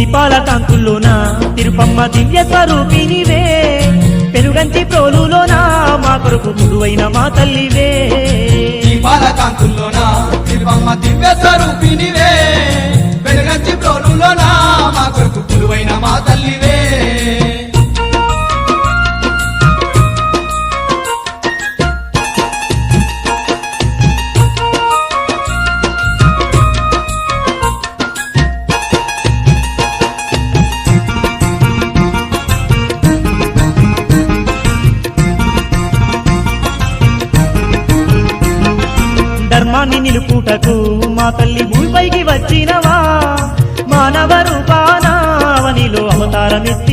దీపాల కాంతుల్లోన తిరుపమ్మ దివ్య స్వరూపినివే పెనుగంచి ప్రోలులోన మా కొరకు కొలువైన మా తల్లివే దీపాల కాంతుల్లోన తిరుపమ్మ దివ్య స్వరూపినివే పెనుగంచి ప్రోలులోన మా కొరకు కొలువైన మా తల్లివే ధర్మాన్ని నిలుపుటకు మా తల్లి భూమిపైకి వచ్చినవా మానవ రూపాన అవనిలో అవతారమెత్తి